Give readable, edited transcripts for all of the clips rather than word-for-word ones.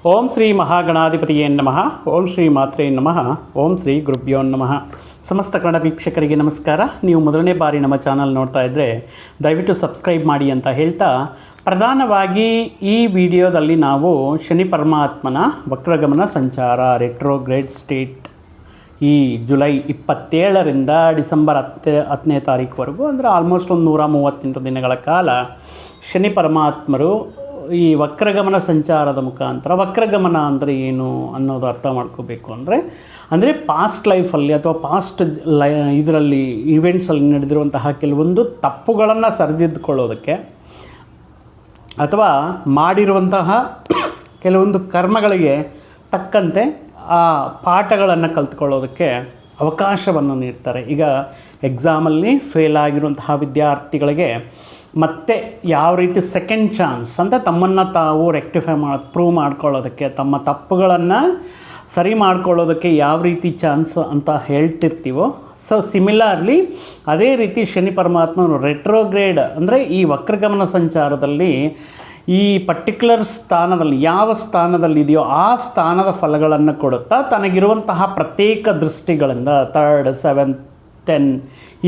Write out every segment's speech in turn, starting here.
ಓಂ ಶ್ರೀ ಮಹಾಗಣಾಧಿಪತಿಯೇ ನಮಃ. ಓಂ ಶ್ರೀ ಮಾತ್ರೇ ನಮಃ. ಓಂ ಶ್ರೀ ಗುರುಭ್ಯೋ ನಮಃ. ಸಮಸ್ತ ಕನ್ನಡ ವೀಕ್ಷಕರಿಗೆ ನಮಸ್ಕಾರ. ನೀವು ಮೊದಲನೇ ಬಾರಿ ನಮ್ಮ ಚಾನಲ್ ನೋಡ್ತಾ ಇದ್ದರೆ ದಯವಿಟ್ಟು ಸಬ್ಸ್ಕ್ರೈಬ್ ಮಾಡಿ ಅಂತ ಹೇಳ್ತಾ, ಪ್ರಧಾನವಾಗಿ ಈ ವಿಡಿಯೋದಲ್ಲಿ ನಾವು ಶನಿ ಪರಮಾತ್ಮನ ವಕ್ರಗಮನ ಸಂಚಾರ ರೆಟ್ರೋಗ್ರೇಡ್ ಸ್ಟೇಟ್ ಈ ಜುಲೈ 27ರಿಂದ ಡಿಸೆಂಬರ್ 10ನೇ ತಾರೀಕುವರೆಗೂ, ಅಂದರೆ ಆಲ್ಮೋಸ್ಟ್ ಒಂದು 138 ದಿನಗಳ ಕಾಲ ಶನಿ ಪರಮಾತ್ಮರು ಈ ವಕ್ರಗಮನ ಸಂಚಾರದ ಮುಖಾಂತರ, ವಕ್ರಗಮನ ಅಂದರೆ ಏನು ಅನ್ನೋದು ಅರ್ಥ ಮಾಡ್ಕೋಬೇಕು ಅಂದರೆ ಪಾಸ್ಟ್ ಲೈಫಲ್ಲಿ ಅಥವಾ ಪಾಸ್ಟ್ ಇದರಲ್ಲಿ ಈವೆಂಟ್ಸಲ್ಲಿ ನಡೆದಿರುವಂತಹ ಕೆಲವೊಂದು ತಪ್ಪುಗಳನ್ನು ಸರಿದಿದ್ದುಕೊಳ್ಳೋದಕ್ಕೆ ಅಥವಾ ಮಾಡಿರುವಂತಹ ಕೆಲವೊಂದು ಕರ್ಮಗಳಿಗೆ ತಕ್ಕಂತೆ ಆ ಪಾಠಗಳನ್ನು ಕಲ್ತ್ಕೊಳ್ಳೋದಕ್ಕೆ ಅವಕಾಶವನ್ನು ನೀಡ್ತಾರೆ. ಈಗ ಎಕ್ಸಾಮಲ್ಲಿ ಫೇಲ್ ಆಗಿರುವಂತಹ ವಿದ್ಯಾರ್ಥಿಗಳಿಗೆ ಮತ್ತೆ ಯಾವ ರೀತಿ ಸೆಕೆಂಡ್ ಚಾನ್ಸ್ ಅಂತ ತಮ್ಮನ್ನು ತಾವು ರೆಕ್ಟಿಫೈ ಪ್ರೂವ್ ಮಾಡ್ಕೊಳ್ಳೋದಕ್ಕೆ, ತಮ್ಮ ತಪ್ಪುಗಳನ್ನು ಸರಿ ಮಾಡ್ಕೊಳ್ಳೋದಕ್ಕೆ ಯಾವ ರೀತಿ ಚಾನ್ಸ್ ಅಂತ ಹೇಳ್ತಿರ್ತೀವೋ, ಸೊ ಸಿಮಿಲರ್ಲಿ ಅದೇ ರೀತಿ ಶನಿ ಪರಮಾತ್ಮನು ರೆಟ್ರೋಗ್ರೇಡ್ ಅಂದರೆ ಈ ವಕ್ರಗಮನ ಸಂಚಾರದಲ್ಲಿ ಈ ಪರ್ಟಿಕ್ಯುಲರ್ ಸ್ಥಾನದಲ್ಲಿ ಯಾವ ಸ್ಥಾನದಲ್ಲಿದೆಯೋ ಆ ಸ್ಥಾನದ ಫಲಗಳನ್ನು ಕೊಡುತ್ತಾ ತನಗಿರುವಂತಹ ಪ್ರತ್ಯೇಕ ದೃಷ್ಟಿಗಳಿಂದ 3rd, 7th, 10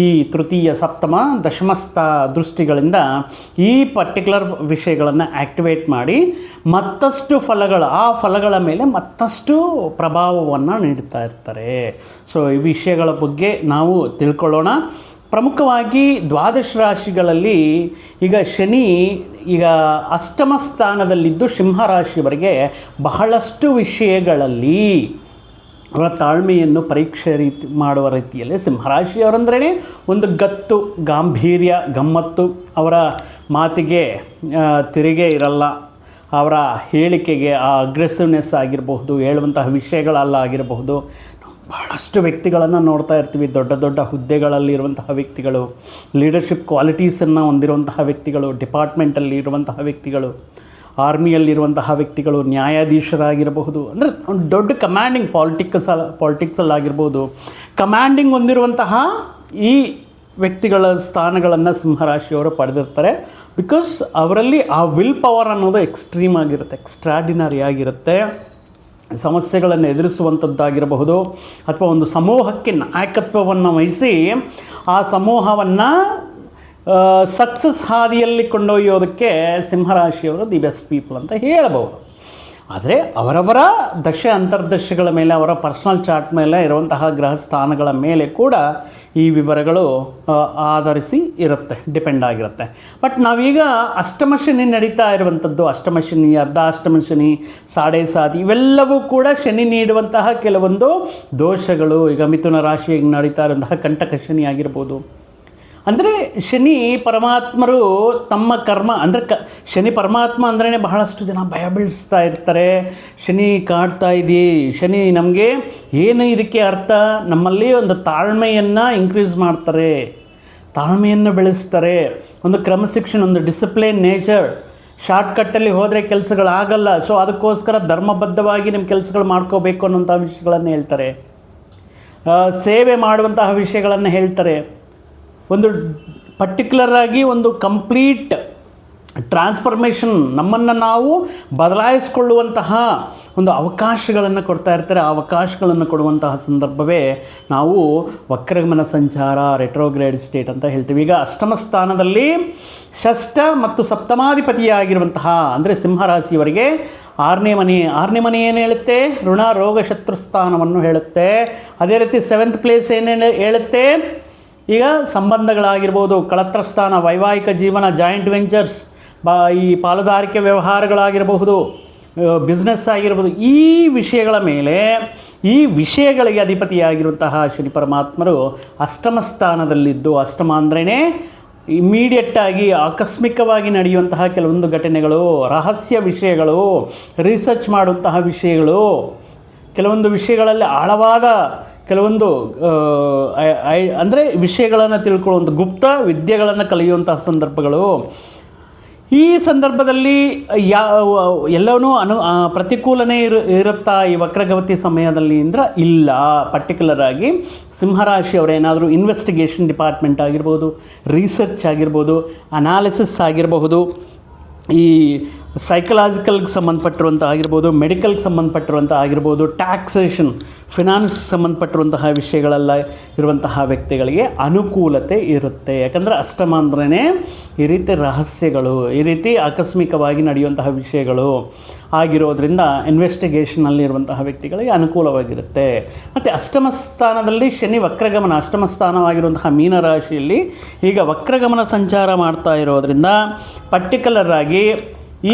ಈ ತೃತೀಯ, ಸಪ್ತಮ, ದಶಮಸ್ಥ ದೃಷ್ಟಿಗಳಿಂದ ಈ ಪರ್ಟಿಕ್ಯುಲರ್ ವಿಷಯಗಳನ್ನು ಆ್ಯಕ್ಟಿವೇಟ್ ಮಾಡಿ ಮತ್ತಷ್ಟು ಆ ಫಲಗಳ ಮೇಲೆ ಮತ್ತಷ್ಟು ಪ್ರಭಾವವನ್ನು ನೀಡ್ತಾ ಇರ್ತಾರೆ. ಸೊ ಈ ವಿಷಯಗಳ ಬಗ್ಗೆ ನಾವು ತಿಳ್ಕೊಳ್ಳೋಣ. ಪ್ರಮುಖವಾಗಿ ದ್ವಾದಶ ರಾಶಿಗಳಲ್ಲಿ ಈಗ ಶನಿ ಅಷ್ಟಮ ಸ್ಥಾನದಲ್ಲಿದ್ದು ಸಿಂಹರಾಶಿಯವರಿಗೆ ಬಹಳಷ್ಟು ವಿಷಯಗಳಲ್ಲಿ ಅವರ ತಾಳ್ಮೆಯನ್ನು ಪರೀಕ್ಷೆ ಮಾಡುವ ರೀತಿಯಲ್ಲಿ, ಸಿಂಹರಾಶಿಯವರಂದ್ರೇ ಒಂದು ಗತ್ತು, ಗಾಂಭೀರ್ಯ, ಗಮ್ಮತ್ತು, ಅವರ ಮಾತಿಗೆ ತಿರುಗೇ ಇರಲ್ಲ, ಅವರ ಹೇಳಿಕೆಗೆ ಆ ಅಗ್ರೆಸಿವ್ನೆಸ್ ಆಗಿರಬಹುದು, ಹೇಳುವಂತಹ ವಿಷಯಗಳಲ್ಲಾಗಿರಬಹುದು. ಬಹಳಷ್ಟು ವ್ಯಕ್ತಿಗಳನ್ನು ನೋಡ್ತಾ ಇರ್ತೀವಿ, ದೊಡ್ಡ ದೊಡ್ಡ ಹುದ್ದೆಗಳಲ್ಲಿರುವಂತಹ ವ್ಯಕ್ತಿಗಳು, ಲೀಡರ್ಶಿಪ್ ಕ್ವಾಲಿಟೀಸನ್ನು ಹೊಂದಿರುವಂತಹ ವ್ಯಕ್ತಿಗಳು, ಡಿಪಾರ್ಟ್ಮೆಂಟಲ್ಲಿ ಇರುವಂತಹ ವ್ಯಕ್ತಿಗಳು, ಆರ್ಮಿಯಲ್ಲಿರುವಂತಹ ವ್ಯಕ್ತಿಗಳು, ನ್ಯಾಯಾಧೀಶರಾಗಿರಬಹುದು, ಅಂದರೆ ಒಂದು ದೊಡ್ಡ ಕಮಾಂಡಿಂಗ್ ಪಾಲಿಟಿಕ್ಸಲ್ಲಾಗಿರ್ಬೋದು, ಕಮಾಂಡಿಂಗ್ ಹೊಂದಿರುವಂತಹ ಈ ವ್ಯಕ್ತಿಗಳ ಸ್ಥಾನಗಳನ್ನು ಸಿಂಹರಾಶಿಯವರು ಪಡೆದಿರ್ತಾರೆ. ಬಿಕಾಸ್ ಅವರಲ್ಲಿ ಆ ವಿಲ್ ಪವರ್ ಅನ್ನೋದು ಎಕ್ಸ್ಟ್ರೀಮ್ ಆಗಿರುತ್ತೆ, ಎಕ್ಸ್ಟ್ರಾಡಿನರಿ ಆಗಿರುತ್ತೆ. ಸಮಸ್ಯೆಗಳನ್ನು ಎದುರಿಸುವಂಥದ್ದಾಗಿರಬಹುದು ಅಥವಾ ಒಂದು ಸಮೂಹಕ್ಕೆ ನಾಯಕತ್ವವನ್ನು ವಹಿಸಿ ಆ ಸಮೂಹವನ್ನು ಸಕ್ಸಸ್ ಹಾದಿಯಲ್ಲಿ ಕೊಂಡೊಯ್ಯೋದಕ್ಕೆ ಸಿಂಹರಾಶಿಯವರು ದಿ ಬೆಸ್ಟ್ ಪೀಪಲ್ ಅಂತ ಹೇಳಬಹುದು. ಆದರೆ ಅವರವರ ದಶೆ ಅಂತರ್ದಶೆಗಳ ಮೇಲೆ, ಅವರ ಪರ್ಸ್ನಲ್ ಚಾರ್ಟ್ ಮೇಲೆ ಇರುವಂತಹ ಗ್ರಹ ಸ್ಥಾನಗಳ ಮೇಲೆ ಕೂಡ ಈ ವಿವರಗಳು ಆಧರಿಸಿ ಇರುತ್ತೆ, ಡಿಪೆಂಡ್ ಆಗಿರುತ್ತೆ. ಬಟ್ ನಾವೀಗ ಅಷ್ಟಮ ಶನಿ ನಡೀತಾ ಇರುವಂಥದ್ದು, ಅಷ್ಟಮ ಶನಿ, ಅರ್ಧ ಅಷ್ಟಮ ಶನಿ, ಸಾಡೆ ಸಾತಿ, ಇವೆಲ್ಲವೂ ಕೂಡ ಶನಿ ನೀಡುವಂತಹ ಕೆಲವೊಂದು ದೋಷಗಳು. ಈಗ ಮಿಥುನ ರಾಶಿಯಾಗಿ ನಡೀತಾ ಇರುವಂತಹ ಕಂಟಕ ಶನಿ ಆಗಿರ್ಬೋದು. ಅಂದರೆ ಶನಿ ಪರಮಾತ್ಮರು ತಮ್ಮ ಕರ್ಮ ಶನಿ ಪರಮಾತ್ಮ ಅಂದ್ರೇ ಬಹಳಷ್ಟು ಜನ ಭಯ ಬೀಳಿಸ್ತಾ ಇರ್ತಾರೆ. ಶನಿ ಕಾಡ್ತಾ ಇದೆಯೇ, ಶನಿ ನಮಗೆ ಏನು ಇದಕ್ಕೆ ಅರ್ಥ? ನಮ್ಮಲ್ಲಿ ಒಂದು ತಾಳ್ಮೆಯನ್ನು ಇನ್ಕ್ರೀಸ್ ಮಾಡ್ತಾರೆ, ತಾಳ್ಮೆಯನ್ನು ಬೆಳೆಸ್ತಾರೆ, ಒಂದು ಕ್ರಮಶಿಕ್ಷಣ, ಒಂದು ಡಿಸಿಪ್ಲಿನ್ ನೇಚರ್. ಶಾರ್ಟ್ಕಟ್ಟಲ್ಲಿ ಹೋದರೆ ಕೆಲಸಗಳಾಗಲ್ಲ, ಸೊ ಅದಕ್ಕೋಸ್ಕರ ಧರ್ಮಬದ್ಧವಾಗಿ ನಿಮ್ಮ ಕೆಲಸಗಳು ಮಾಡ್ಕೋಬೇಕು ಅನ್ನೋಂಥ ವಿಷಯಗಳನ್ನು ಹೇಳ್ತಾರೆ. ಸೇವೆ ಮಾಡುವಂತಹ ವಿಷಯಗಳನ್ನು ಹೇಳ್ತಾರೆ. ಒಂದು ಪರ್ಟಿಕ್ಯುಲರಾಗಿ ಒಂದು ಕಂಪ್ಲೀಟ್ ಟ್ರಾನ್ಸ್ಫರ್ಮೇಷನ್, ನಮ್ಮನ್ನು ನಾವು ಬದಲಾಯಿಸಿಕೊಳ್ಳುವಂತಹ ಒಂದು ಅವಕಾಶಗಳನ್ನು ಕೊಡ್ತಾ ಇರ್ತಾರೆ. ಆ ಅವಕಾಶಗಳನ್ನು ಕೊಡುವಂತಹ ಸಂದರ್ಭವೇ ನಾವು ವಕ್ರಗಮನ ಸಂಚಾರ, ರೆಟ್ರೋಗ್ರೇಡ್ ಸ್ಟೇಟ್ ಅಂತ ಹೇಳ್ತೀವಿ. ಈಗ ಅಷ್ಟಮ ಸ್ಥಾನದಲ್ಲಿ ಷಷ್ಠ ಮತ್ತು ಸಪ್ತಮಾಧಿಪತಿಯಾಗಿರುವಂತಹ ಅಂದರೆ ಸಿಂಹರಾಶಿಯವರಿಗೆ 6ನೇ ಮನೆ ಏನು ಹೇಳುತ್ತೆ? ಋಣ, ರೋಗ, ಶತ್ರುಸ್ಥಾನವನ್ನು ಹೇಳುತ್ತೆ. ಅದೇ ರೀತಿ 7th ಪ್ಲೇಸ್ ಏನೇನು ಹೇಳುತ್ತೆ? ಈಗ ಸಂಬಂಧಗಳಾಗಿರ್ಬೋದು, ಕಳತ್ರ ಸ್ಥಾನ, ವೈವಾಹಿಕ ಜೀವನ, ಜಾಯಿಂಟ್ ವೆಂಚರ್ಸ್, ಈ ಪಾಲುದಾರಿಕೆ ವ್ಯವಹಾರಗಳಾಗಿರಬಹುದು, ಬಿಸ್ನೆಸ್ ಆಗಿರ್ಬೋದು, ಈ ವಿಷಯಗಳ ಮೇಲೆ, ಈ ವಿಷಯಗಳಿಗೆ ಅಧಿಪತಿಯಾಗಿರುವಂತಹ ಶನಿ ಪರಮಾತ್ಮರು ಅಷ್ಟಮ ಸ್ಥಾನದಲ್ಲಿದ್ದು, ಅಷ್ಟಮ ಅಂದ್ರೇ ಇಮ್ಮಿಡಿಯೇಟಾಗಿ ಆಕಸ್ಮಿಕವಾಗಿ ನಡೆಯುವಂತಹ ಕೆಲವೊಂದು ಘಟನೆಗಳು, ರಹಸ್ಯ ವಿಷಯಗಳು, ರಿಸರ್ಚ್ ಮಾಡುವಂತಹ ವಿಷಯಗಳು, ಕೆಲವೊಂದು ವಿಷಯಗಳಲ್ಲಿ ಆಳವಾದ ಕೆಲವೊಂದು ಅಂದರೆ ವಿಷಯಗಳನ್ನು ತಿಳ್ಕೊಳ್ಳುವಂಥ ಗುಪ್ತ ವಿದ್ಯೆಗಳನ್ನು ಕಲಿಯುವಂತಹ ಸಂದರ್ಭಗಳು. ಈ ಸಂದರ್ಭದಲ್ಲಿ ಎಲ್ಲವೂ ಪ್ರತಿಕೂಲನೇ ಇರುತ್ತಾ ಈ ವಕ್ರಗವತಿ ಸಮಯದಲ್ಲಿ ಅಂದ್ರೆ ಇಲ್ಲ. ಪರ್ಟಿಕ್ಯುಲರ್ ಆಗಿ ಸಿಂಹರಾಶಿಯವರೇನಾದರೂ ಇನ್ವೆಸ್ಟಿಗೇಷನ್ ಡಿಪಾರ್ಟ್ಮೆಂಟ್ ಆಗಿರ್ಬೋದು, ರಿಸರ್ಚ್ ಆಗಿರ್ಬೋದು, ಅನಾಲಿಸಿಸ್ ಆಗಿರಬಹುದು, ಈ ಸೈಕಲಾಜಿಕಲ್ಗೆ ಸಂಬಂಧಪಟ್ಟಿರುವಂಥ ಆಗಿರ್ಬೋದು, ಮೆಡಿಕಲ್ಗೆ ಸಂಬಂಧಪಟ್ಟಿರುವಂಥ ಆಗಿರ್ಬೋದು, ಟ್ಯಾಕ್ಸೇಷನ್, ಫಿನಾನ್ಸ್ ಸಂಬಂಧಪಟ್ಟಿರುವಂತಹ ವಿಷಯಗಳೆಲ್ಲ ಇರುವಂತಹ ವ್ಯಕ್ತಿಗಳಿಗೆ ಅನುಕೂಲತೆ ಇರುತ್ತೆ. ಯಾಕಂದರೆ ಅಷ್ಟಮ ಅಂದ್ರೇ ಈ ರೀತಿ ರಹಸ್ಯಗಳು, ಈ ರೀತಿ ಆಕಸ್ಮಿಕವಾಗಿ ನಡೆಯುವಂತಹ ವಿಷಯಗಳು ಆಗಿರೋದ್ರಿಂದ ಇನ್ವೆಸ್ಟಿಗೇಷನಲ್ಲಿರುವಂತಹ ವ್ಯಕ್ತಿಗಳಿಗೆ ಅನುಕೂಲವಾಗಿರುತ್ತೆ. ಮತ್ತು ಅಷ್ಟಮ ಸ್ಥಾನದಲ್ಲಿ ಶನಿ ವಕ್ರಗಮನ, ಅಷ್ಟಮ ಸ್ಥಾನವಾಗಿರುವಂತಹ ಮೀನರಾಶಿಯಲ್ಲಿ ಈಗ ವಕ್ರಗಮನ ಸಂಚಾರ ಮಾಡ್ತಾ ಇರೋದರಿಂದ ಪರ್ಟಿಕ್ಯುಲರ್ ಆಗಿ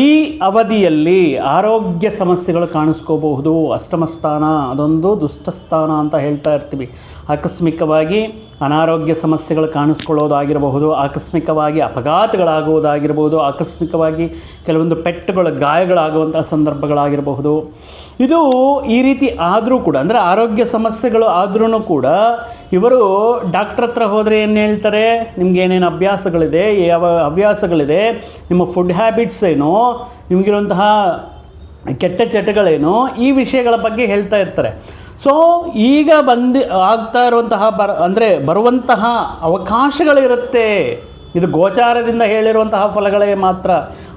ಈ ಅವಧಿಯಲ್ಲಿ ಆರೋಗ್ಯ ಸಮಸ್ಯೆಗಳು ಕಾಣಿಸ್ಕೋಬಹುದು. ಅಷ್ಟಮ ಸ್ಥಾನ ಅದೊಂದು ದುಷ್ಟಸ್ಥಾನ ಅಂತ ಹೇಳ್ತಾ ಇರ್ತೀವಿ. ಆಕಸ್ಮಿಕವಾಗಿ ಅನಾರೋಗ್ಯ ಸಮಸ್ಯೆಗಳು ಕಾಣಿಸ್ಕೊಳ್ಳೋದಾಗಿರಬಹುದು, ಆಕಸ್ಮಿಕವಾಗಿ ಅಪಘಾತಗಳಾಗುವುದಾಗಿರ್ಬೋದು, ಆಕಸ್ಮಿಕವಾಗಿ ಕೆಲವೊಂದು ಪೆಟ್ಟುಗಳು, ಗಾಯಗಳಾಗುವಂಥ ಸಂದರ್ಭಗಳಾಗಿರಬಹುದು. ಇದು ಈ ರೀತಿ ಆದರೂ ಕೂಡ, ಅಂದರೆ ಆರೋಗ್ಯ ಸಮಸ್ಯೆಗಳು ಆದ್ರೂ ಕೂಡ ಇವರು ಡಾಕ್ಟ್ರ್ ಹತ್ರ ಹೋದರೆ ಏನು ಹೇಳ್ತಾರೆ, ನಿಮ್ಗೆ ಏನೇನು ಅಭ್ಯಾಸಗಳಿದೆ, ಯಾವ ಹವ್ಯಾಸಗಳಿದೆ, ನಿಮ್ಮ ಫುಡ್ ಹ್ಯಾಬಿಟ್ಸ್ ಏನು, ನಿಮಗಿರುವಂತಹ ಕೆಟ್ಟ ಚಟಗಳೇನು, ಈ ವಿಷಯಗಳ ಬಗ್ಗೆ ಹೇಳ್ತಾ ಇರ್ತಾರೆ. ಸೊ ಈಗ ಆಗ್ತಾ ಇರುವಂತಹ ಬರುವಂತಹ ಅವಕಾಶಗಳಿರುತ್ತೆ. ಇದು ಗೋಚಾರದಿಂದ ಹೇಳಿರುವಂತಹ ಫಲಗಳೇ ಮಾತ್ರ.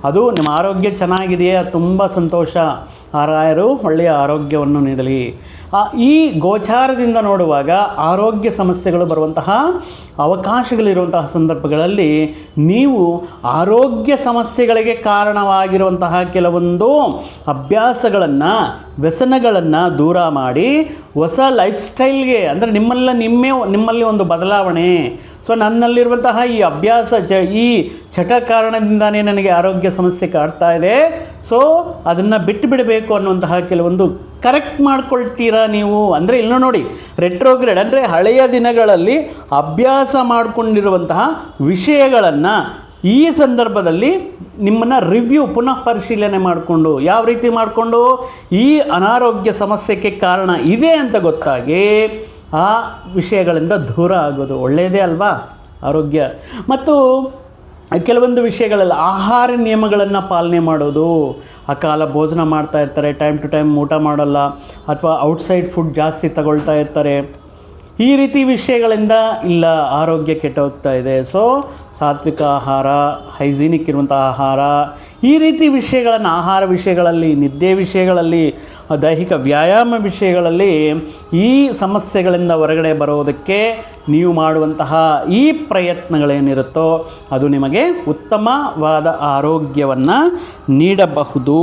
ಅದು ನಿಮ್ಮ ಆರೋಗ್ಯ ಚೆನ್ನಾಗಿದೆಯೇ, ತುಂಬ ಸಂತೋಷ, ರಾಯರು ಒಳ್ಳೆಯ ಆರೋಗ್ಯವನ್ನು ನೀಡಲಿ. ಈ ಗೋಚಾರದಿಂದ ನೋಡುವಾಗ ಆರೋಗ್ಯ ಸಮಸ್ಯೆಗಳು ಬರುವಂತಹ ಅವಕಾಶಗಳಿರುವಂತಹ ಸಂದರ್ಭಗಳಲ್ಲಿ ನೀವು ಆರೋಗ್ಯ ಸಮಸ್ಯೆಗಳಿಗೆ ಕಾರಣವಾಗಿರುವಂತಹ ಕೆಲವೊಂದು ಅಭ್ಯಾಸಗಳನ್ನು, ವ್ಯಸನಗಳನ್ನು ದೂರ ಮಾಡಿ ಹೊಸ ಲೈಫ್ ಸ್ಟೈಲ್ಗೆ, ಅಂದರೆ ನಿಮ್ಮಲ್ಲಿ ಒಂದು ಬದಲಾವಣೆ. ಸೊ ನನ್ನಲ್ಲಿರುವಂತಹ ಈ ಅಭ್ಯಾಸ ಈ ಚಟ ಕಾರಣದಿಂದಾನೇ ನನಗೆ ಆರೋಗ್ಯ ಸಮಸ್ಯೆ ಕಾಡ್ತಾ ಇದೆ, ಸೊ ಅದನ್ನು ಬಿಟ್ಟು ಬಿಡಬೇಕು ಅನ್ನುವಂತಹ ಕೆಲವೊಂದು ಕರೆಕ್ಟ್ ಮಾಡ್ಕೊಳ್ತೀರಾ ನೀವು. ಅಂದರೆ ಇಲ್ಲ ನೋಡಿ, ರೆಟ್ರೋಗ್ರೇಡ್ ಅಂದರೆ ಹಳೆಯ ದಿನಗಳಲ್ಲಿ ಅಭ್ಯಾಸ ಮಾಡಿಕೊಂಡಿರುವಂತಹ ವಿಷಯಗಳನ್ನು ಈ ಸಂದರ್ಭದಲ್ಲಿ ನಿಮ್ಮನ್ನು ಪುನಃ ಪರಿಶೀಲನೆ ಮಾಡಿಕೊಂಡು, ಯಾವ ರೀತಿ ಮಾಡಿಕೊಂಡು, ಈ ಅನಾರೋಗ್ಯ ಸಮಸ್ಯೆಗೆ ಕಾರಣ ಇದೆ ಅಂತ ಗೊತ್ತಾಗಿ ಆ ವಿಷಯಗಳಿಂದ ದೂರ ಆಗೋದು ಒಳ್ಳೆಯದೇ ಅಲ್ವಾ ಆರೋಗ್ಯ. ಮತ್ತು ಕೆಲವೊಂದು ವಿಷಯಗಳಲ್ಲಿ ಆಹಾರ ನಿಯಮಗಳನ್ನು ಪಾಲನೆ ಮಾಡೋದು. ಅಕಾಲ ಭೋಜನ ಮಾಡ್ತಾ ಇರ್ತಾರೆ, ಟೈಮ್ ಟು ಟೈಮ್ ಊಟ ಮಾಡೋಲ್ಲ, ಅಥವಾ ಔಟ್ಸೈಡ್ ಫುಡ್ ಜಾಸ್ತಿ ತಗೊಳ್ತಾ ಇರ್ತಾರೆ. ಈ ರೀತಿ ವಿಷಯಗಳಿಂದ ಇಲ್ಲ, ಆರೋಗ್ಯ ಕೆಟ್ಟೋಗ್ತಾ ಇದೆ. ಸೊ ಸಾತ್ವಿಕ ಆಹಾರ, ಹೈಜೀನಿಕ್ ಇರುವಂಥ ಆಹಾರ, ಈ ರೀತಿ ವಿಷಯಗಳನ್ನು, ಆಹಾರ ವಿಷಯಗಳಲ್ಲಿ, ನಿದ್ದೆ ವಿಷಯಗಳಲ್ಲಿ, ದೈಹಿಕ ವ್ಯಾಯಾಮ ವಿಷಯಗಳಲ್ಲಿ ಈ ಸಮಸ್ಯೆಗಳಿಂದ ಹೊರಗಡೆ ಬರೋದಕ್ಕೆ ನೀವು ಮಾಡುವಂತಹ ಈ ಪ್ರಯತ್ನಗಳೇನಿರುತ್ತೋ ಅದು ನಿಮಗೆ ಉತ್ತಮವಾದ ಆರೋಗ್ಯವನ್ನು ನೀಡಬಹುದು.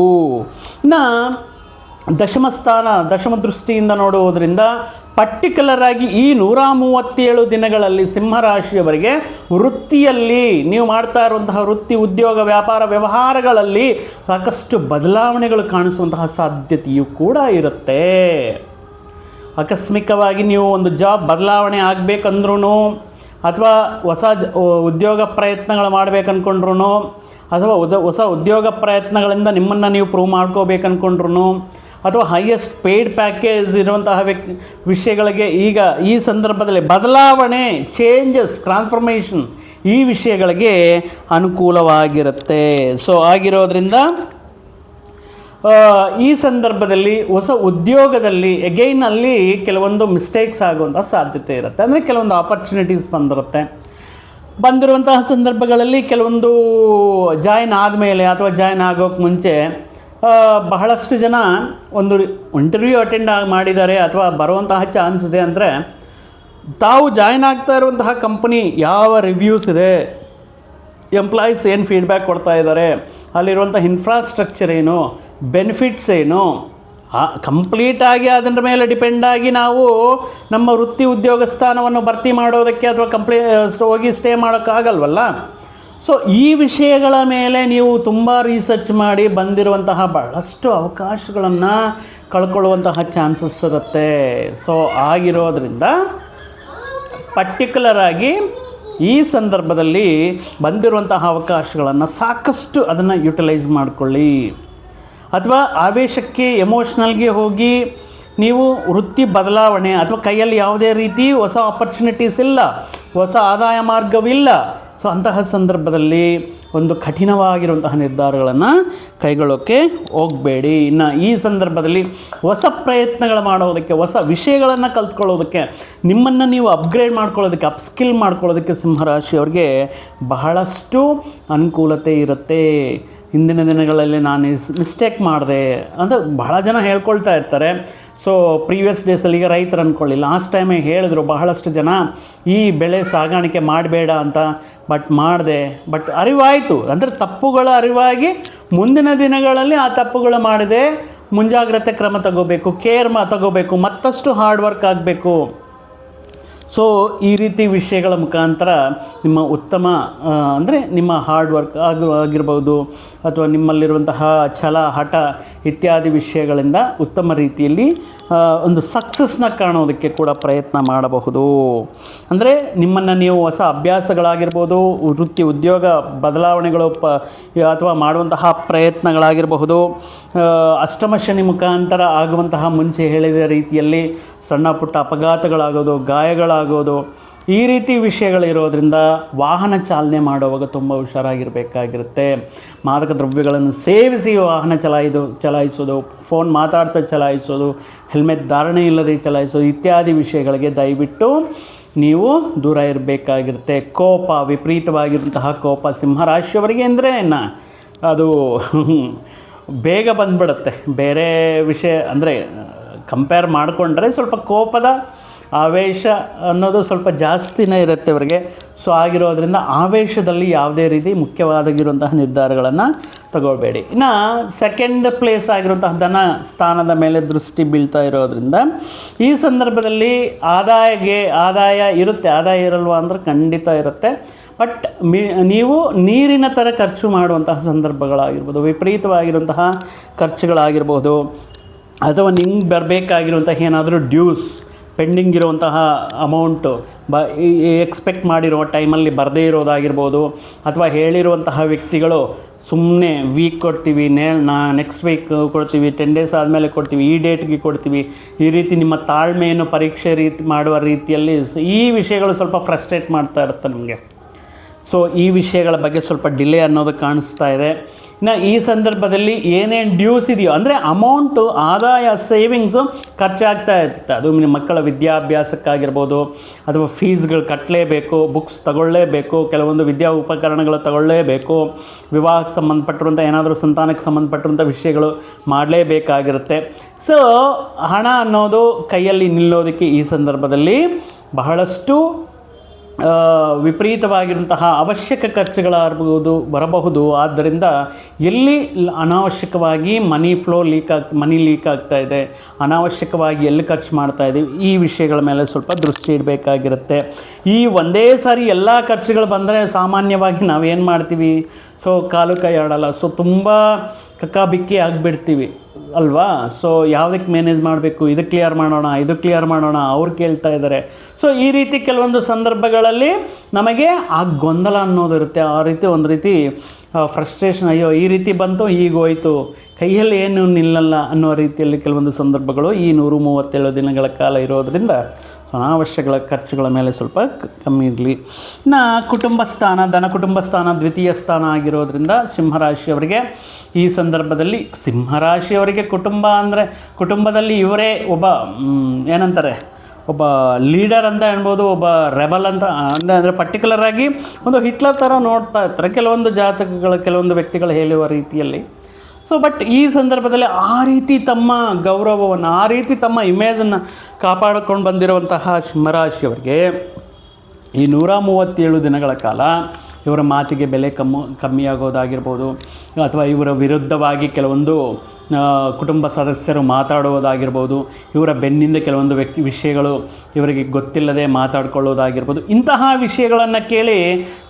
ಇನ್ನು ದಶಮ ದೃಷ್ಟಿಯಿಂದ ನೋಡುವುದರಿಂದ ಪರ್ಟಿಕ್ಯುಲರ್ ಆಗಿ ಈ 137 ದಿನಗಳಲ್ಲಿ ಸಿಂಹರಾಶಿಯವರಿಗೆ ವೃತ್ತಿಯಲ್ಲಿ ನೀವು ಮಾಡ್ತಾ ಇರುವಂತಹ ವೃತ್ತಿ, ಉದ್ಯೋಗ, ವ್ಯಾಪಾರ, ವ್ಯವಹಾರಗಳಲ್ಲಿ ಸಾಕಷ್ಟು ಬದಲಾವಣೆಗಳು ಕಾಣಿಸುವಂತಹ ಸಾಧ್ಯತೆಯೂ ಕೂಡ ಇರುತ್ತೆ. ಆಕಸ್ಮಿಕವಾಗಿ ನೀವು ಒಂದು ಜಾಬ್ ಬದಲಾವಣೆ ಆಗಬೇಕಂದ್ರೂ, ಅಥವಾ ಹೊಸ ಉದ್ಯೋಗ ಪ್ರಯತ್ನಗಳು ಮಾಡಬೇಕಂದ್ಕೊಂಡ್ರು, ಅಥವಾ ಹೊಸ ಉದ್ಯೋಗ ಪ್ರಯತ್ನಗಳಿಂದ ನಿಮ್ಮನ್ನು ನೀವು ಪ್ರೂವ್ ಮಾಡ್ಕೋಬೇಕಂದ್ಕೊಂಡ್ರು, ಅಥವಾ ಹೈಯೆಸ್ಟ್ ಪೇಯ್ಡ್ ಪ್ಯಾಕೇಜ್ ಇರುವಂತಹ ವಿಷಯಗಳಿಗೆ ಈಗ ಈ ಸಂದರ್ಭದಲ್ಲಿ ಬದಲಾವಣೆ, ಚೇಂಜಸ್, ಟ್ರಾನ್ಸ್ಫಾರ್ಮೇಷನ್ ಈ ವಿಷಯಗಳಿಗೆ ಅನುಕೂಲವಾಗಿರುತ್ತೆ. ಸೊ ಆಗಿರೋದ್ರಿಂದ ಈ ಸಂದರ್ಭದಲ್ಲಿ ಹೊಸ ಉದ್ಯೋಗದಲ್ಲಿ ಎಗೈನ್ ಅಲ್ಲಿ ಕೆಲವೊಂದು ಮಿಸ್ಟೇಕ್ಸ್ ಆಗುವಂಥ ಸಾಧ್ಯತೆ ಇರುತ್ತೆ. ಅಂದರೆ ಕೆಲವೊಂದು ಆಪರ್ಚುನಿಟೀಸ್ ಬಂದಿರುವಂತಹ ಸಂದರ್ಭಗಳಲ್ಲಿ ಕೆಲವೊಂದು ಜಾಯ್ನ್ ಆದಮೇಲೆ ಅಥವಾ ಜಾಯ್ನ್ ಆಗೋಕ್ಕೆ ಮುಂಚೆ ಬಹಳಷ್ಟು ಜನ ಒಂದು ಇಂಟರ್ವ್ಯೂ ಅಟೆಂಡ್ ಮಾಡಿದ್ದಾರೆ ಅಥವಾ ಬರುವಂತಹ ಚಾನ್ಸ್ ಇದೆ. ಅಂದರೆ ತಾವು ಜಾಯ್ನ್ ಆಗ್ತಾ ಇರುವಂತಹ ಕಂಪನಿ ಯಾವ ರಿವ್ಯೂಸ್ ಇದೆ, ಎಂಪ್ಲಾಯೀಸ್ ಏನು ಫೀಡ್ಬ್ಯಾಕ್ ಕೊಡ್ತಾ ಇದ್ದಾರೆ, ಅಲ್ಲಿರುವಂಥ ಇನ್ಫ್ರಾಸ್ಟ್ರಕ್ಚರ್ ಏನು, ಬೆನಿಫಿಟ್ಸ್ ಏನು, ಕಂಪ್ಲೀಟಾಗಿ ಅದರ ಮೇಲೆ ಡಿಪೆಂಡಾಗಿ ನಾವು ನಮ್ಮ ವೃತ್ತಿ ಉದ್ಯೋಗ ಸ್ಥಾನವನ್ನು ಭರ್ತಿ ಮಾಡೋದಕ್ಕೆ ಅಥವಾ ಹೋಗಿ ಸ್ಟೇ ಮಾಡೋಕ್ಕಾಗಲ್ವಲ್ಲ. ಸೊ ಈ ವಿಷಯಗಳ ಮೇಲೆ ನೀವು ತುಂಬ ರಿಸರ್ಚ್ ಮಾಡಿ ಬಂದಿರುವಂತಹ ಬಹಳಷ್ಟು ಅವಕಾಶಗಳನ್ನು ಕಳ್ಕೊಳ್ಳುವಂತಹ ಚಾನ್ಸಸ್ ಇರುತ್ತೆ. ಸೊ ಆಗಿರೋದ್ರಿಂದ ಪರ್ಟಿಕ್ಯುಲರ್ ಆಗಿ ಈ ಸಂದರ್ಭದಲ್ಲಿ ಬಂದಿರುವಂತಹ ಅವಕಾಶಗಳನ್ನು ಸಾಕಷ್ಟು ಅದನ್ನು ಯುಟಿಲೈಸ್ ಮಾಡಿಕೊಳ್ಳಿ. ಅಥವಾ ಆವೇಶಕ್ಕೆ, ಎಮೋಷ್ನಲ್ಗೆ ಹೋಗಿ ನೀವು ವೃತ್ತಿ ಬದಲಾವಣೆ ಅಥವಾ ಕೈಯಲ್ಲಿ ಯಾವುದೇ ರೀತಿ ಹೊಸ ಆಪರ್ಚುನಿಟೀಸ್ ಇಲ್ಲ, ಹೊಸ ಆದಾಯ ಮಾರ್ಗವಿಲ್ಲ. ಸೊ ಅಂತಹ ಸಂದರ್ಭದಲ್ಲಿ ಒಂದು ಕಠಿಣವಾಗಿರುವಂತಹ ನಿರ್ಧಾರಗಳನ್ನು ಕೈಗೊಳ್ಳೋಕ್ಕೆ ಹೋಗಬೇಡಿ. ಇನ್ನು ಈ ಸಂದರ್ಭದಲ್ಲಿ ಹೊಸ ಪ್ರಯತ್ನಗಳು ಮಾಡೋದಕ್ಕೆ, ಹೊಸ ವಿಷಯಗಳನ್ನು ಕಲ್ತ್ಕೊಳ್ಳೋದಕ್ಕೆ, ನಿಮ್ಮನ್ನು ನೀವು ಅಪ್ಗ್ರೇಡ್ ಮಾಡ್ಕೊಳ್ಳೋದಕ್ಕೆ, ಅಪ್ಸ್ಕಿಲ್ ಮಾಡ್ಕೊಳ್ಳೋದಕ್ಕೆ ಸಿಂಹರಾಶಿಯವ್ರಿಗೆ ಬಹಳಷ್ಟು ಅನುಕೂಲತೆ ಇರುತ್ತೆ. ಇಂದಿನ ದಿನಗಳಲ್ಲಿ ನಾನು ಮಿಸ್ಟೇಕ್ ಮಾಡಿದೆ ಅಂತ ಬಹಳ ಜನ ಹೇಳ್ಕೊಳ್ತಾ ಇರ್ತಾರೆ. ಸೊ ಪ್ರೀವಿಯಸ್ ಡೇಸಲ್ಲಿ ಈಗ ರೈತರು ಅಂದ್ಕೊಳ್ಳಿ, ಲಾಸ್ಟ್ ಟೈಮೇ ಹೇಳಿದ್ರು ಬಹಳಷ್ಟು ಜನ ಈ ಬೆಳೆ ಸಾಗಾಣಿಕೆ ಮಾಡಬೇಡ ಅಂತ, ಬಟ್ ಮಾಡಿದೆ. ಬಟ್ ಅರಿವಾಯಿತು, ಅಂದರೆ ತಪ್ಪುಗಳ ಅರಿವಾಗಿ ಮುಂದಿನ ದಿನಗಳಲ್ಲಿ ಆ ತಪ್ಪುಗಳು ಮಾಡಿದೆ, ಮುಂಜಾಗ್ರತೆ ಕ್ರಮ ತಗೋಬೇಕು, ಕೇರ್ ತಗೋಬೇಕು, ಮತ್ತಷ್ಟು ಹಾರ್ಡ್ ವರ್ಕ್ ಆಗಬೇಕು. ಸೊ ಈ ರೀತಿ ವಿಷಯಗಳ ಮುಖಾಂತರ ನಿಮ್ಮ ಉತ್ತಮ ಅಂದರೆ ನಿಮ್ಮ ಹಾರ್ಡ್ ವರ್ಕ್ ಆಗಿರ್ಬೋದು ಅಥವಾ ನಿಮ್ಮಲ್ಲಿರುವಂತಹ ಛಲ ಹಠ ಇತ್ಯಾದಿ ವಿಷಯಗಳಿಂದ ಉತ್ತಮ ರೀತಿಯಲ್ಲಿ ಒಂದು ಸಕ್ಸಸ್ನ ಕಾಣೋದಕ್ಕೆ ಕೂಡ ಪ್ರಯತ್ನ ಮಾಡಬಹುದು. ಅಂದರೆ ನಿಮ್ಮನ್ನು ನೀವು ಹೊಸ ಅಭ್ಯಾಸಗಳಾಗಿರ್ಬೋದು, ವೃತ್ತಿ ಉದ್ಯೋಗ ಬದಲಾವಣೆಗಳು ಅಥವಾ ಮಾಡುವಂತಹ ಪ್ರಯತ್ನಗಳಾಗಿರಬಹುದು, ಅಷ್ಟಮ ಶನಿ ಮುಖಾಂತರ ಆಗುವಂತಹ ಮುಂಚೆ ಹೇಳಿದ ರೀತಿಯಲ್ಲಿ ಸಣ್ಣ ಪುಟ್ಟ ಅಪಘಾತಗಳಾಗೋದು, ಗಾಯಗಳಾಗೋದು, ಈ ರೀತಿ ವಿಷಯಗಳಿರೋದ್ರಿಂದ ವಾಹನ ಚಾಲನೆ ಮಾಡುವಾಗ ತುಂಬ ಹುಷಾರಾಗಿರಬೇಕಾಗಿರುತ್ತೆ. ಮಾದಕ ದ್ರವ್ಯಗಳನ್ನು ಸೇವಿಸಿ ವಾಹನ ಚಲಾಯಿಸೋದು, ಫೋನ್ ಮಾತಾಡ್ತಾ ಚಲಾಯಿಸೋದು, ಹೆಲ್ಮೆಟ್ ಧಾರಣೆ ಇಲ್ಲದೆ ಚಲಾಯಿಸೋದು ಇತ್ಯಾದಿ ವಿಷಯಗಳಿಗೆ ದಯವಿಟ್ಟು ನೀವು ದೂರ ಇರಬೇಕಾಗಿರುತ್ತೆ. ಕೋಪ, ವಿಪರೀತವಾಗಿರುವಂತಹ ಕೋಪ ಸಿಂಹರಾಶಿಯವರಿಗೆ ಅಂದರೆ ಅದು ಬೇಗ ಬಂದ್ಬಿಡುತ್ತೆ. ಬೇರೆ ವಿಷಯ ಅಂದರೆ ಕಂಪೇರ್ ಮಾಡಿಕೊಂಡ್ರೆ ಸ್ವಲ್ಪ ಕೋಪದ ಆವೇಶ ಅನ್ನೋದು ಸ್ವಲ್ಪ ಜಾಸ್ತಿನೇ ಇರುತ್ತೆ ಅವರಿಗೆ. ಸೊ ಆಗಿರೋದ್ರಿಂದ ಆವೇಶದಲ್ಲಿ ಯಾವುದೇ ರೀತಿ ಮುಖ್ಯವಾಗಿರುವಂತಹ ನಿರ್ಧಾರಗಳನ್ನು ತಗೋಬೇಡಿ. ಇನ್ನು ಸೆಕೆಂಡ್ ಪ್ಲೇಸ್ ಆಗಿರುವಂತಹ ಧನ ಸ್ಥಾನದ ಮೇಲೆ ದೃಷ್ಟಿ ಬೀಳ್ತಾ ಇರೋದ್ರಿಂದ ಈ ಸಂದರ್ಭದಲ್ಲಿ ಆದಾಯ ಇರುತ್ತೆ. ಆದಾಯ ಇರಲ್ವಾ ಅಂದರೆ ಖಂಡಿತ ಇರುತ್ತೆ. ಬಟ್ ನೀವು ನೀರಿನ ಥರ ಖರ್ಚು ಮಾಡುವಂತಹ ಸಂದರ್ಭಗಳಾಗಿರ್ಬೋದು, ವಿಪರೀತವಾಗಿರುವಂತಹ ಖರ್ಚುಗಳಾಗಿರ್ಬೋದು, ಅಥವಾ ನಿಂಗೆ ಬರಬೇಕಾಗಿರುವಂತಹ ಏನಾದರೂ ಡ್ಯೂಸ್ ಪೆಂಡಿಂಗ್ ಇರುವಂತಹ ಅಮೌಂಟು ಎಕ್ಸ್ಪೆಕ್ಟ್ ಮಾಡಿರೋ ಟೈಮಲ್ಲಿ ಬರದೇ ಇರೋದಾಗಿರ್ಬೋದು, ಅಥವಾ ಹೇಳಿರುವಂತಹ ವ್ಯಕ್ತಿಗಳು ಸುಮ್ಮನೆ ವೀಕ್ ಕೊಡ್ತೀವಿ, ನೆಕ್ಸ್ಟ್ ವೀಕ್ ಕೊಡ್ತೀವಿ, 10 ಡೇಸ್ ಆದಮೇಲೆ ಕೊಡ್ತೀವಿ, ಈ ಡೇಟ್ಗೆ ಕೊಡ್ತೀವಿ, ಈ ರೀತಿ ನಿಮ್ಮ ತಾಳ್ಮೆಯನ್ನು ಪರೀಕ್ಷೆ ಮಾಡುವ ರೀತಿಯಲ್ಲಿ ಈ ವಿಷಯಗಳು ಸ್ವಲ್ಪ ಫ್ರಸ್ಟ್ರೇಟ್ ಮಾಡ್ತಾ ಇರುತ್ತೆ ನಿಮಗೆ. ಸೊ ಈ ವಿಷಯಗಳ ಬಗ್ಗೆ ಸ್ವಲ್ಪ ಡಿಲೇ ಅನ್ನೋದು ಕಾಣಿಸ್ತಾ ಇದೆ. ಇನ್ನು ಈ ಸಂದರ್ಭದಲ್ಲಿ ಏನೇನು ಡ್ಯೂಸ್ ಇದೆಯೋ ಅಂದರೆ ಅಮೌಂಟು, ಆದಾಯ, ಸೇವಿಂಗ್ಸು ಖರ್ಚಾಗ್ತಾ ಇರುತ್ತೆ. ಅದು ನಿಮ್ಮ ಮಕ್ಕಳ ವಿದ್ಯಾಭ್ಯಾಸಕ್ಕಾಗಿರ್ಬೋದು, ಅಥವಾ ಫೀಸ್ಗಳು ಕಟ್ಟಲೇಬೇಕು, ಬುಕ್ಸ್ ತಗೊಳ್ಳೇಬೇಕು, ಕೆಲವೊಂದು ವಿದ್ಯಾ ಉಪಕರಣಗಳು ತಗೊಳ್ಳೇಬೇಕು, ವಿವಾಹಕ್ಕೆ ಸಂಬಂಧಪಟ್ಟಿರುವಂಥ ಏನಾದರೂ ಸಂತಾನಕ್ಕೆ ಸಂಬಂಧಪಟ್ಟಿರುವಂಥ ವಿಷಯಗಳು ಮಾಡಲೇಬೇಕಾಗಿರುತ್ತೆ. ಸೊ ಹಣ ಅನ್ನೋದು ಕೈಯಲ್ಲಿ ನಿಲ್ಲೋದಕ್ಕೆ ಈ ಸಂದರ್ಭದಲ್ಲಿ ಬಹಳಷ್ಟು ವಿಪರೀತವಾಗಿರುವಂತಹ ಅವಶ್ಯಕ ಖರ್ಚುಗಳಾಗಬಹುದು ಬರಬಹುದು. ಆದ್ದರಿಂದ ಎಲ್ಲಿ ಅನಾವಶ್ಯಕವಾಗಿ ಮನಿ ಲೀಕ್ ಆಗ್ತಾ ಇದೆ, ಅನಾವಶ್ಯಕವಾಗಿ ಎಲ್ಲಿ ಖರ್ಚು ಮಾಡ್ತಾ ಇದ್ದೀವಿ, ಈ ವಿಷಯಗಳ ಮೇಲೆ ಸ್ವಲ್ಪ ದೃಷ್ಟಿ ಇಡಬೇಕಾಗಿರುತ್ತೆ. ಈ ಒಂದೇ ಸಾರಿ ಎಲ್ಲ ಖರ್ಚುಗಳು ಬಂದರೆ ಸಾಮಾನ್ಯವಾಗಿ ನಾವೇನು ಮಾಡ್ತೀವಿ, ಸೊ ಕಾಲು ಕೈ ಆಡಲ್ಲ, ಸೊ ತುಂಬ ಕಕ್ಕಾಬಿಕ್ಕಿ ಆಗಿಬಿಡ್ತೀವಿ ಅಲ್ವಾ. ಸೊ ಯಾವುದಕ್ಕೆ ಮ್ಯಾನೇಜ್ ಮಾಡಬೇಕು, ಇದು ಕ್ಲಿಯರ್ ಮಾಡೋಣ, ಅವ್ರು ಕೇಳ್ತಾ ಇದ್ದಾರೆ. ಸೊ ಈ ರೀತಿ ಕೆಲವೊಂದು ಸಂದರ್ಭಗಳಲ್ಲಿ ನಮಗೆ ಆ ಗೊಂದಲ ಅನ್ನೋದು ಇರುತ್ತೆ. ಆ ರೀತಿ ಒಂದು ರೀತಿ ಫ್ರಸ್ಟ್ರೇಷನ್, ಅಯ್ಯೋ ಈ ರೀತಿ ಬಂತು, ಹೀಗೋಯ್ತು, ಕೈಯಲ್ಲಿ ಏನು ನಿಲ್ಲಲ್ಲ ಅನ್ನೋ ರೀತಿಯಲ್ಲಿ ಕೆಲವೊಂದು ಸಂದರ್ಭಗಳು ಈ 137 ದಿನಗಳ ಕಾಲ ಇರೋದರಿಂದ ಅನಾವಶ್ಯಕ ಖರ್ಚುಗಳ ಮೇಲೆ ಸ್ವಲ್ಪ ಕಮ್ಮಿ ಇರಲಿ. ಇನ್ನು ಧನ ಕುಟುಂಬ ಸ್ಥಾನ ದ್ವಿತೀಯ ಸ್ಥಾನ ಆಗಿರೋದ್ರಿಂದ ಸಿಂಹರಾಶಿಯವರಿಗೆ ಈ ಸಂದರ್ಭದಲ್ಲಿ ಕುಟುಂಬ ಅಂದರೆ ಕುಟುಂಬದಲ್ಲಿ ಇವರೇ ಒಬ್ಬ ಲೀಡರ್ ಅಂತ ಹೇಳ್ಬೋದು, ಒಬ್ಬ ರೆಬಲ್ ಅಂತ ಅಂದರೆ ಪರ್ಟಿಕ್ಯುಲರ್ ಆಗಿ ಒಂದು ಹಿಟ್ಲರ್ ಥರ ನೋಡ್ತಾ ಇರ್ತಾರೆ ಕೆಲವೊಂದು ಜಾತಕಗಳು, ಕೆಲವೊಂದು ವ್ಯಕ್ತಿಗಳು ಹೇಳುವ ರೀತಿಯಲ್ಲಿ. ಸೊ ಬಟ್ ಈ ಸಂದರ್ಭದಲ್ಲಿ ಆ ರೀತಿ ತಮ್ಮ ಗೌರವವನ್ನು, ಆ ರೀತಿ ತಮ್ಮ ಇಮೇಜನ್ನು ಕಾಪಾಡಿಕೊಂಡು ಬಂದಿರುವಂತಹ ಸಿಂಹರಾಶಿಯವರಿಗೆ ಈ 137 ದಿನಗಳ ಕಾಲ ಇವರ ಮಾತಿಗೆ ಬೆಲೆ ಕಮ್ಮಿಯಾಗೋದಾಗಿರ್ಬೋದು, ಅಥವಾ ಇವರ ವಿರುದ್ಧವಾಗಿ ಕೆಲವೊಂದು ಕುಟುಂಬ ಸದಸ್ಯರು ಮಾತಾಡುವುದಾಗಿರ್ಬೋದು, ಇವರ ಬೆನ್ನಿಂದ ಕೆಲವೊಂದು ವಿಷಯಗಳು ಇವರಿಗೆ ಗೊತ್ತಿಲ್ಲದೆ ಮಾತಾಡ್ಕೊಳ್ಳೋದಾಗಿರ್ಬೋದು. ಇಂತಹ ವಿಷಯಗಳನ್ನು ಕೇಳಿ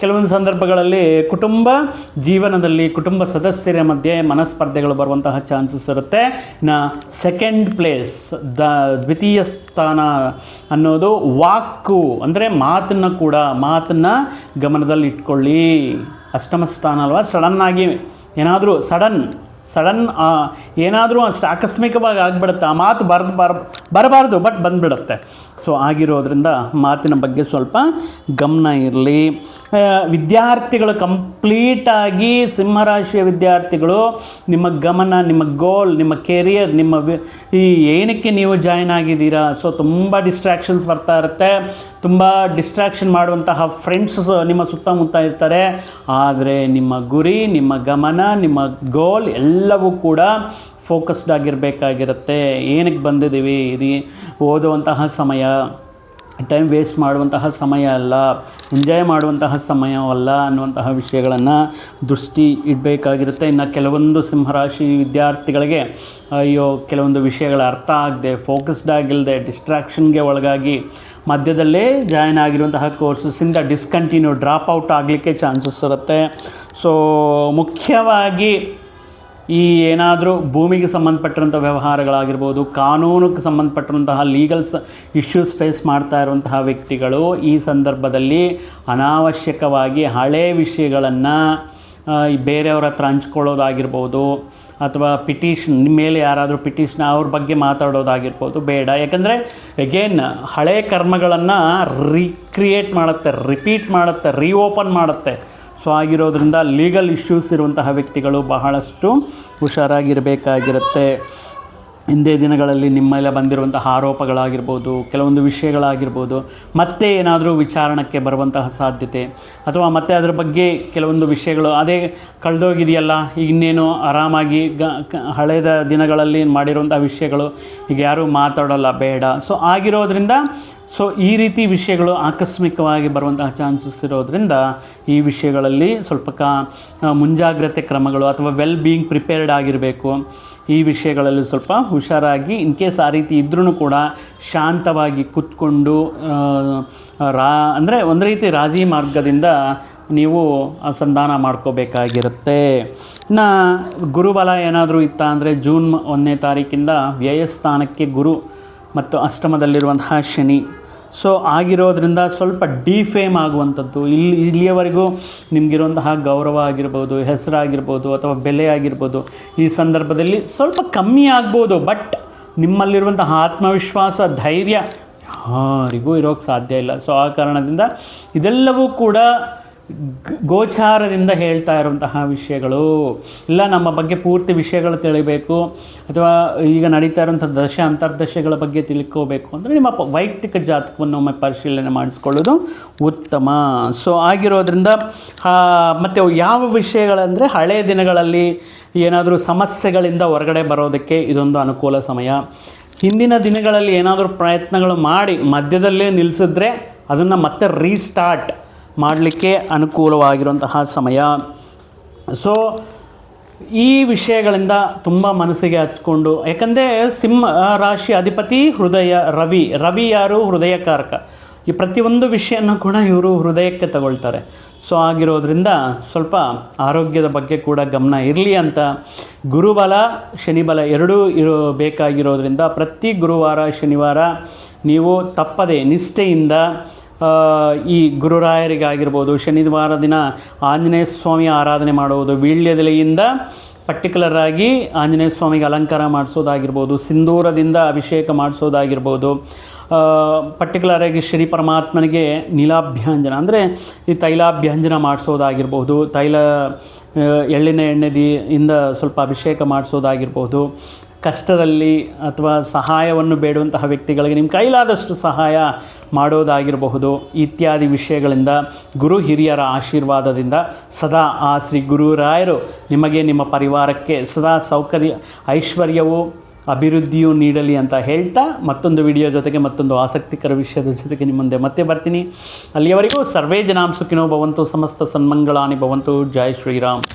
ಕೆಲವೊಂದು ಸಂದರ್ಭಗಳಲ್ಲಿ ಕುಟುಂಬ ಜೀವನದಲ್ಲಿ ಕುಟುಂಬ ಸದಸ್ಯರ ಮಧ್ಯೆ ಮನಸ್ಪರ್ಧೆಗಳು ಬರುವಂತಹ ಚಾನ್ಸಸ್ ಇರುತ್ತೆ. ಸೆಕೆಂಡ್ ಪ್ಲೇಸ್ ದ್ವಿತೀಯ ಸ್ಥಾನ ಅನ್ನೋದು ವಾಕು ಅಂದರೆ ಮಾತನ್ನು ಗಮನದಲ್ಲಿ ಇಟ್ಕೊಳ್ಳಿ. ಅಷ್ಟಮ ಸ್ಥಾನ ಅಲ್ವಾ, ಸಡನ್ನಾಗಿ ಏನಾದರೂ ಸಡನ್ ಏನಾದರೂ ಅಷ್ಟು ಆಕಸ್ಮಿಕವಾಗಿ ಆಗಿಬಿಡುತ್ತೆ. ಆ ಮಾತು ಬರಬಾರ್ದು, ಬಟ್ ಬಂದುಬಿಡುತ್ತೆ. ಸೊ ಆಗಿರೋದ್ರಿಂದ ಮಾತಿನ ಬಗ್ಗೆ ಸ್ವಲ್ಪ ಗಮನ ಇರಲಿ. ವಿದ್ಯಾರ್ಥಿಗಳು ಕಂಪ್ಲೀಟಾಗಿ ಸಿಂಹರಾಶಿಯ ವಿದ್ಯಾರ್ಥಿಗಳು ನಿಮ್ಮ ಗಮನ, ನಿಮ್ಮ ಗೋಲ್, ನಿಮ್ಮ ಕೆರಿಯರ್, ನಿಮ್ಮ ಏನಕ್ಕೆ ನೀವು ಜಾಯ್ನ್ ಆಗಿದ್ದೀರಾ, ಸೊ ತುಂಬ ಡಿಸ್ಟ್ರ್ಯಾಕ್ಷನ್ಸ್ ಬರ್ತಾ ಇರುತ್ತೆ, ತುಂಬ ಡಿಸ್ಟ್ರಾಕ್ಷನ್ ಮಾಡುವಂತಹ ಫ್ರೆಂಡ್ಸ್ ನಿಮ್ಮ ಸುತ್ತಮುತ್ತ ಇರ್ತಾರೆ. ಆದರೆ ನಿಮ್ಮ ಗುರಿ, ನಿಮ್ಮ ಗಮನ, ನಿಮ್ಮ ಗೋಲ್ ಎಲ್ಲವೂ ಕೂಡ ಫೋಕಸ್ಡ್ ಆಗಿರಬೇಕಾಗಿರುತ್ತೆ. ಏನಕ್ಕೆ ಬಂದಿದ್ದೀವಿ, ಇದು ಓದುವಂತಹ ಸಮಯ, ಟೈಮ್ ವೇಸ್ಟ್ ಮಾಡುವಂತಹ ಸಮಯ ಅಲ್ಲ, ಎಂಜಾಯ್ ಮಾಡುವಂತಹ ಸಮಯವಲ್ಲ ಅನ್ನುವಂತಹ ವಿಷಯಗಳನ್ನು ದೃಷ್ಟಿ ಇಡಬೇಕಾಗಿರುತ್ತೆ. ಇನ್ನು ಕೆಲವೊಂದು ಸಿಂಹರಾಶಿ ವಿದ್ಯಾರ್ಥಿಗಳಿಗೆ ಅಯ್ಯೋ ಕೆಲವೊಂದು ವಿಷಯಗಳ ಅರ್ಥ ಆಗದೆ, ಫೋಕಸ್ಡ್ ಆಗಿಲ್ಲದೆ, ಡಿಸ್ಟ್ರಾಕ್ಷನ್ಗೆ ಒಳಗಾಗಿ ಮಧ್ಯದಲ್ಲೇ ಜಾಯ್ನ್ ಆಗಿರುವಂತಹ ಕೋರ್ಸಸ್ಸಿಂದ ಡಿಸ್ಕಂಟಿನ್ಯೂ ಡ್ರಾಪ್ ಔಟ್ ಆಗಲಿಕ್ಕೆ ಚಾನ್ಸಸ್ ಇರುತ್ತೆ. ಸೊ ಮುಖ್ಯವಾಗಿ ಈ ಏನಾದರೂ ಭೂಮಿಗೆ ಸಂಬಂಧಪಟ್ಟಿರುವಂಥ ವ್ಯವಹಾರಗಳಾಗಿರ್ಬೋದು, ಕಾನೂನಿಗೆ ಸಂಬಂಧಪಟ್ಟಿರುವಂತಹ ಲೀಗಲ್ಸ್ ಇಶ್ಯೂಸ್ ಫೇಸ್ ಮಾಡ್ತಾ ಇರುವಂತಹ ವ್ಯಕ್ತಿಗಳು ಈ ಸಂದರ್ಭದಲ್ಲಿ ಅನಾವಶ್ಯಕವಾಗಿ ಹಳೆಯ ವಿಷಯಗಳನ್ನು ಬೇರೆಯವ್ರ ಹತ್ರ ಹಂಚ್ಕೊಳ್ಳೋದಾಗಿರ್ಬೋದು, ಅಥವಾ ಪಿಟಿಷನ್ ನಿಮ್ಮ ಮೇಲೆ ಯಾರಾದರೂ ಪಿಟಿಷನ್ ಅವ್ರ ಬಗ್ಗೆ ಮಾತಾಡೋದಾಗಿರ್ಬೋದು ಬೇಡ. ಯಾಕಂದರೆ ಅಗೇನ್ ಹಳೆಯ ಕರ್ಮಗಳನ್ನು ರೀಕ್ರಿಯೇಟ್ ಮಾಡುತ್ತೆ, ರಿಪೀಟ್ ಮಾಡುತ್ತೆ, ರೀಓಪನ್ ಮಾಡುತ್ತೆ. ಸೊ ಆಗಿರೋದ್ರಿಂದ ಲೀಗಲ್ ಇಶ್ಯೂಸ್ ಇರುವಂತಹ ವ್ಯಕ್ತಿಗಳು ಬಹಳಷ್ಟು ಹುಷಾರಾಗಿರಬೇಕಾಗಿರುತ್ತೆ. ಹಿಂದೆ ದಿನಗಳಲ್ಲಿ ನಿಮ್ಮ ಮೇಲೆ ಬಂದಿರುವಂತಹ ಆರೋಪಗಳಾಗಿರ್ಬೋದು, ಕೆಲವೊಂದು ವಿಷಯಗಳಾಗಿರ್ಬೋದು, ಮತ್ತೆ ಏನಾದರೂ ವಿಚಾರಣಕ್ಕೆ ಬರುವಂತಹ ಸಾಧ್ಯತೆ, ಅಥವಾ ಮತ್ತೆ ಅದರ ಬಗ್ಗೆ ಕೆಲವೊಂದು ವಿಷಯಗಳು ಅದೇ ಕಳೆದೋಗಿದೆಯಲ್ಲ, ಈಗ ಇನ್ನೇನು ಆರಾಮಾಗಿ ಹಳೆದ ದಿನಗಳಲ್ಲಿ ಮಾಡಿರುವಂಥ ವಿಷಯಗಳು ಈಗ ಯಾರೂ ಮಾತಾಡೋಲ್ಲ, ಬೇಡ. ಸೊ ಆಗಿರೋದ್ರಿಂದ ಈ ರೀತಿ ವಿಷಯಗಳು ಆಕಸ್ಮಿಕವಾಗಿ ಬರುವಂತಹ ಚಾನ್ಸಸ್ ಇರೋದರಿಂದ ಈ ವಿಷಯಗಳಲ್ಲಿ ಸ್ವಲ್ಪ ಮುಂಜಾಗ್ರತೆ ಕ್ರಮಗಳು ಅಥವಾ ವೆಲ್ ಬೀಯಿಂಗ್ ಪ್ರಿಪೇರ್ಡ್ ಆಗಿರಬೇಕು. ಈ ವಿಷಯಗಳಲ್ಲಿ ಸ್ವಲ್ಪ ಹುಷಾರಾಗಿ, ಇನ್ ಕೇಸ್ ಆ ರೀತಿ ಇದ್ರೂ ಕೂಡ ಶಾಂತವಾಗಿ ಕೂತ್ಕೊಂಡು ಅಂದರೆ ಒಂದು ರೀತಿ ರಾಜಿ ಮಾರ್ಗದಿಂದ ನೀವು ಸಂಧಾನ ಮಾಡ್ಕೋಬೇಕಾಗಿರುತ್ತೆ. ಇನ್ನು ಗುರುಬಲ ಏನಾದರೂ ಇತ್ತಾ ಅಂದರೆ ಜೂನ್ 1ನೇ ತಾರೀಕಿಂದ ವ್ಯಯಸ್ಥಾನಕ್ಕೆ ಗುರು ಮತ್ತು ಅಷ್ಟಮದಲ್ಲಿರುವಂತಹ ಶನಿ. ಸೊ ಆಗಿರೋದ್ರಿಂದ ಸ್ವಲ್ಪ ಡಿಫೇಮ್ ಆಗುವಂಥದ್ದು, ಇಲ್ಲಿಯವರೆಗೂ ನಿಮಗಿರುವಂತಹ ಗೌರವ ಆಗಿರ್ಬೋದು, ಹೆಸರಾಗಿರ್ಬೋದು, ಅಥವಾ ಬೆಲೆ ಆಗಿರ್ಬೋದು ಈ ಸಂದರ್ಭದಲ್ಲಿ ಸ್ವಲ್ಪ ಕಮ್ಮಿ ಆಗ್ಬೋದು. ಬಟ್ ನಿಮ್ಮಲ್ಲಿರುವಂತಹ ಆತ್ಮವಿಶ್ವಾಸ, ಧೈರ್ಯ ಯಾರಿಗೂ ಇರೋಕ್ಕೆ ಸಾಧ್ಯ ಇಲ್ಲ. ಸೊ ಆ ಕಾರಣದಿಂದ ಇದೆಲ್ಲವೂ ಕೂಡ ಗೋಚಾರದಿಂದ ಹೇಳ್ತಾ ಇರುವಂತಹ ವಿಷಯಗಳು. ಇಲ್ಲ ನಮ್ಮ ಬಗ್ಗೆ ಪೂರ್ತಿ ವಿಷಯಗಳು ತಿಳಿಬೇಕು, ಅಥವಾ ಈಗ ನಡೀತಾ ಇರುವಂಥ ದಶ ಅಂತರ್ದಶೆಗಳ ಬಗ್ಗೆ ತಿಳ್ಕೋಬೇಕು ಅಂದರೆ ನಿಮ್ಮ ವೈಯಕ್ತಿಕ ಜಾತಕವನ್ನು ಒಮ್ಮೆ ಪರಿಶೀಲನೆ ಮಾಡಿಸ್ಕೊಳ್ಳೋದು ಉತ್ತಮ. ಸೊ ಆಗಿರೋದ್ರಿಂದ ಮತ್ತು ಯಾವ ವಿಷಯಗಳಂದರೆ ಹಳೆಯ ದಿನಗಳಲ್ಲಿ ಏನಾದರೂ ಸಮಸ್ಯೆಗಳಿಂದ ಹೊರಗಡೆ ಬರೋದಕ್ಕೆ ಇದೊಂದು ಅನುಕೂಲ ಸಮಯ. ಹಿಂದಿನ ದಿನಗಳಲ್ಲಿ ಏನಾದರೂ ಪ್ರಯತ್ನಗಳು ಮಾಡಿ ಮಧ್ಯದಲ್ಲೇ ನಿಲ್ಲಿಸಿದ್ರೆ ಅದನ್ನು ಮತ್ತೆ ರೀಸ್ಟಾರ್ಟ್ ಮಾಡಲಿಕ್ಕೆ ಅನುಕೂಲವಾಗಿರುವಂತಹ ಸಮಯ. ಸೊ ಈ ವಿಷಯಗಳಿಂದ ತುಂಬ ಮನಸ್ಸಿಗೆ ಹಚ್ಕೊಂಡು, ಯಾಕಂದರೆ ಸಿಂಹ ರಾಶಿ ಅಧಿಪತಿ ರವಿ ಯಾರು ಹೃದಯಕಾರಕ. ಈ ಪ್ರತಿಯೊಂದು ವಿಷಯನೂ ಕೂಡ ಇವರು ಹೃದಯಕ್ಕೆ ತಗೊಳ್ತಾರೆ. ಸೊ ಆಗಿರೋದ್ರಿಂದ ಸ್ವಲ್ಪ ಆರೋಗ್ಯದ ಬಗ್ಗೆ ಕೂಡ ಗಮನ ಇರಲಿ ಅಂತ ಗುರುಬಲ ಶನಿಬಲ ಎರಡೂ ಬೇಕಾಗಿರೋದ್ರಿಂದ ಪ್ರತಿ ಗುರುವಾರ ಶನಿವಾರ ನೀವು ತಪ್ಪದೆ ನಿಷ್ಠೆಯಿಂದ ಈ ಗುರುರಾಯರಿಗಾಗಿರ್ಬೋದು, ಶನಿವಾರ ದಿನ ಆಂಜನೇಯ ಸ್ವಾಮಿ ಆರಾಧನೆ ಮಾಡುವುದು, ವೀಳ್ಯದೆಲೆಯಿಂದ ಪರ್ಟಿಕ್ಯುಲರ್ ಆಗಿ ಆಂಜನೇಯ ಸ್ವಾಮಿಗೆ ಅಲಂಕಾರ ಮಾಡಿಸೋದಾಗಿರ್ಬೋದು, ಸಿಂಧೂರದಿಂದ ಅಭಿಷೇಕ ಮಾಡಿಸೋದಾಗಿರ್ಬೋದು, ಪರ್ಟಿಕ್ಯುಲರಾಗಿ ಶ್ರೀ ಪರಮಾತ್ಮನಿಗೆ ನೀಲಾಭ್ಯಂಜನ ಅಂದರೆ ಈ ತೈಲಾಭ್ಯಂಜನ ಮಾಡಿಸೋದಾಗಿರ್ಬೋದು, ಎಳ್ಳಿನ ಎಣ್ಣೆಯಿಂದ ಸ್ವಲ್ಪ ಅಭಿಷೇಕ ಮಾಡಿಸೋದಾಗಿರ್ಬೋದು, ಕಷ್ಟದಲ್ಲಿ ಅಥವಾ ಸಹಾಯವನ್ನು ಬೇಡುವಂತಹ ವ್ಯಕ್ತಿಗಳಿಗೆ ನಿಮ್ಮ ಕೈಲಾದಷ್ಟು ಸಹಾಯ ಮಾಡೋದಾಗಿರಬಹುದು. ಇತ್ಯಾದಿ ವಿಷಯಗಳಿಂದ ಗುರು ಹಿರಿಯರ ಆಶೀರ್ವಾದದಿಂದ ಸದಾ ಆ ಶ್ರೀ ಗುರುರಾಯರು ನಿಮಗೆ ನಿಮ್ಮ ಪರಿವಾರಕ್ಕೆ ಸದಾ ಸೌಕರ್ಯ, ಐಶ್ವರ್ಯವು, ಅಭಿವೃದ್ಧಿಯೂ ನೀಡಲಿ ಅಂತ ಹೇಳ್ತಾ ಮತ್ತೊಂದು ವಿಡಿಯೋ ಜೊತೆಗೆ ಮತ್ತೊಂದು ಆಸಕ್ತಿಕರ ವಿಷಯದ ಜೊತೆಗೆ ನಿಮ್ಮ ಮುಂದೆ ಮತ್ತೆ ಬರ್ತೀನಿ. ಅಲ್ಲಿಯವರೆಗೂ ಸರ್ವೇ ಜನಾಂ ಸುಖಿನೋ ಭವಂತು, ಸಮಸ್ತ ಸನ್ಮಂಗಳಾನಿ ಭವಂತು. ಜೈ ಶ್ರೀರಾಮ್.